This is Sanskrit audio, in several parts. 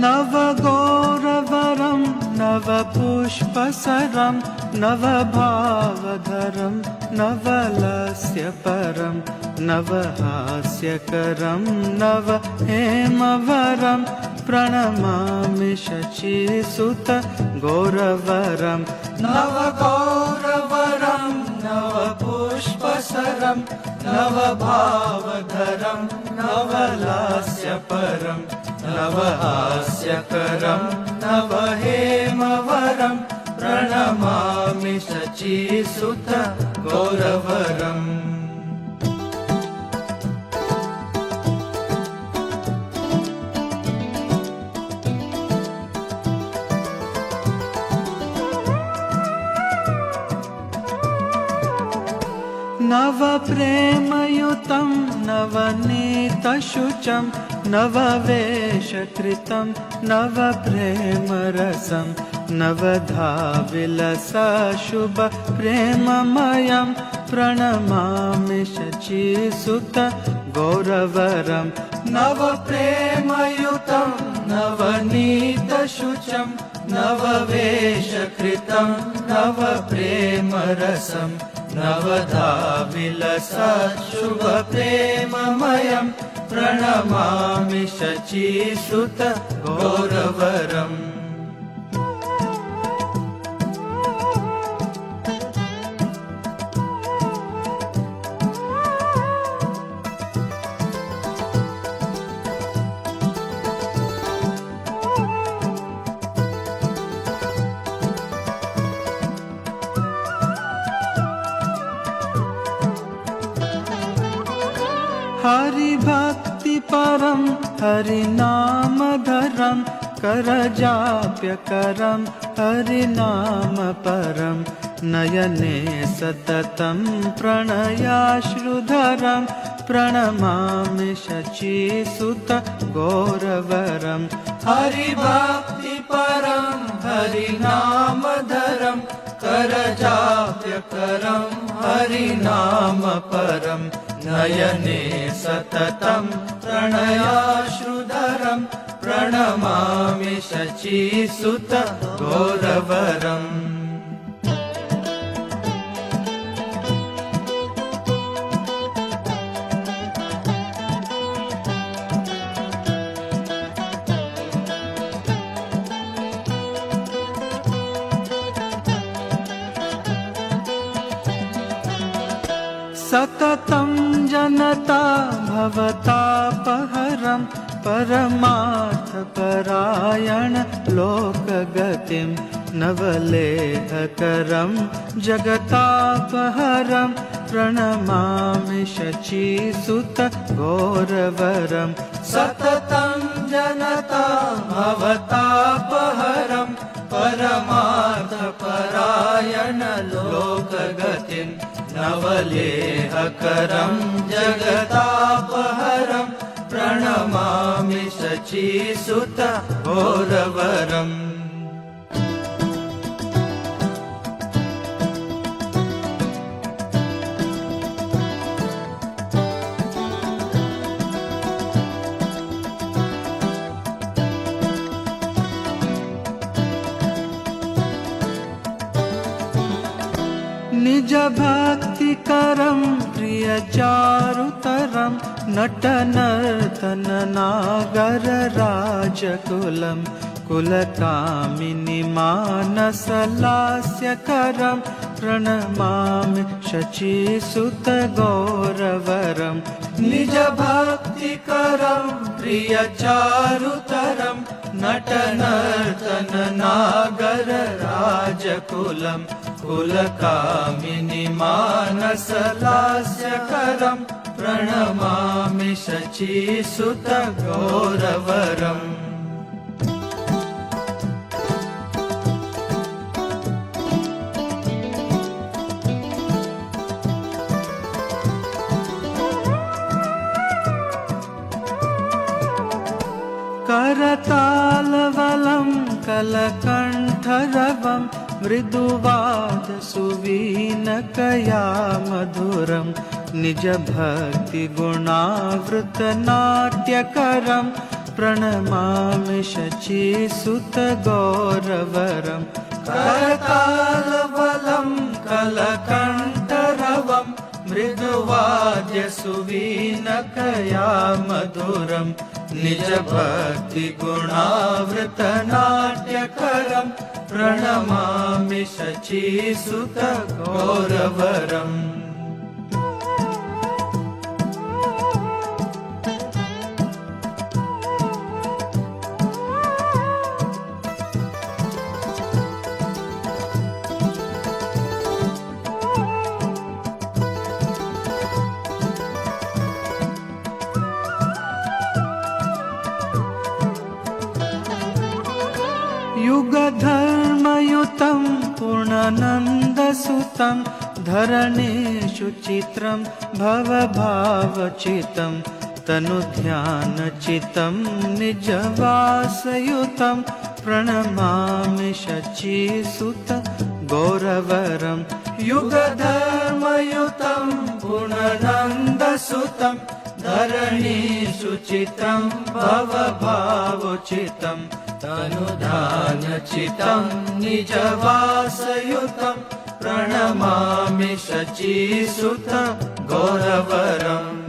नवगौरवरं नवपुष्पसरं नवभावधरं नवलस्यपरं नवहास्यकरं नवहेमवरं प्रणमामि शचीसुत गौरवरं नवगौरवरं नवपुष्पसरं नवभावधरं नवलास्यपरं नवहास्यकरं नवहेमवरं प्रणमामि शचीसुत गौरवरम्। नवप्रेमयुतं नवनीतशुचं नववेशकृतं नवप्रेमरसं नवधाविलसशुभप्रेममयं प्रणमामि शचीसुत गौरवरं नवप्रेमयुतं नवनीतशुचं नववेशकृतं नवप्रेमरसं नवधाविलसशुभप्रेममयं प्रणमामि शचीसुत गौरवरम्। हरिभक्तिपरं हरिनामधरं करजाप्यकरं हरिनामपरं नयने सततं प्रणयाश्रुधरं प्रणमामि शचीसुत गौरवरं हरिभक्तिपरं हरिनामधरं करजाप्यकरं हरिनामपरं नयने सततं प्रणयाश्रुधरं प्रणमामि शचीसुत गौरवरम्। सततं जनता भवतापहरं परमार्थपरायण लोकगतिं नवलेहकरं जगतापहरं प्रणमामि शचीसुत गौरवरं सततं जनता भवतापहरं परमार्थपरायण लोकगतिं नवलेहकरं जगतापहरं प्रणमामि शचीसुत गौरवरम्। निज भक्तिकरं प्रियचारुतरं नटनर्तन नागर राजकुलं कुलकामिनी मानसलास्यकरं प्रणमामि शचीसुत गौरवरं निज भक्तिकरं प्रियचारुतरं नटनर्तन नागर राजकुलं कुलकामिनी मानसलास्यकरं प्रणमामि शचीसुत गौरवरम्। करतालवलं कलकण्ठरवं मृदुवादसुवीनकया मधुरं निज भक्ति गुणावृतनाट्यकरं प्रणमामि शचीसुत गौरवरम् करतालवलं कलकण्ठरवं मृदुवाद्यसुवीनकया मधुरम् निजभक्तिगुणावृतनाट्यकरं प्रणमामि शचीसुत गौरवरम् युगधर्मयुतं पूर्णानन्दसुतं धरणेषु चित्रं भवभावचितं तनुध्यानचितं निजवासयुतं प्रणमामि शचीसुत गौरवरं युगधर्मयुतं पूर्णानन्दसुतं धरणीषु चित्रं भवभावचितं तनुधानचितं निजवासयुतं प्रणमामि शचीसुत गौरवरम्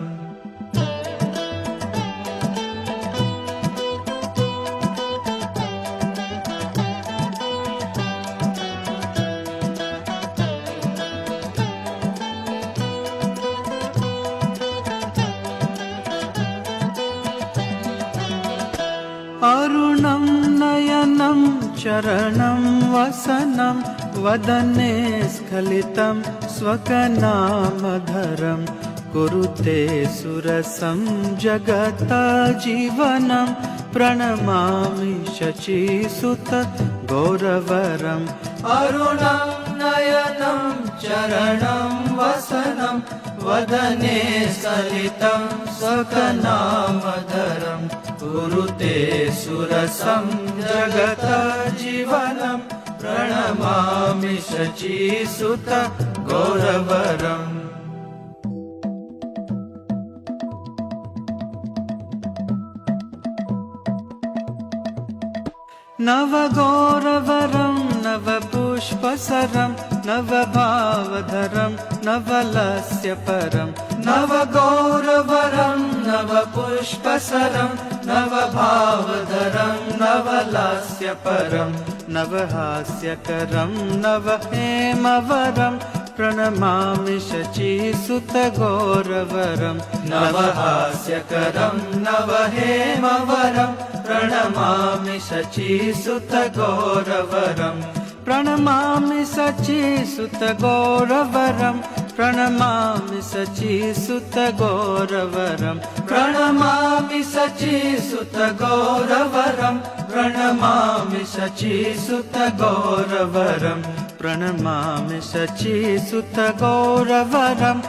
अरुणं नयनं चरणं वसनं वदने स्खलितं स्वकनामधरं कुरुते सुरसं जगत्जीवनं प्रणमामि शचीसुत गौरवरम् अरुणं नयनं चरणं वसनं वदने स्खलितं स्वकनामधरं कुरुते सुरसं जगत्जीवनं प्रणमामि शचीसुत गौरवरम् नवगौरवरं नवपुष्पसरं नवभावधरं नवलस्यपरं नवगौरवरं नवपुष्पसरं नवभावधरं नवलस्यपरं नवहास्यकरं नवहेमवरं प्रणमामि शचीसुत गौरवरं नवहास्यकरं नवहेमवरं प्रणमामि शचीसुत गौरवरं प्रणमामि शचीसुत गौरवरं प्रणमामि शचीसुत गौरवरं प्रणमामि शचीसुत गौरवरं प्रणमामि शचीसुत गौरवरं प्रणमामि शचीसुत गौरवरं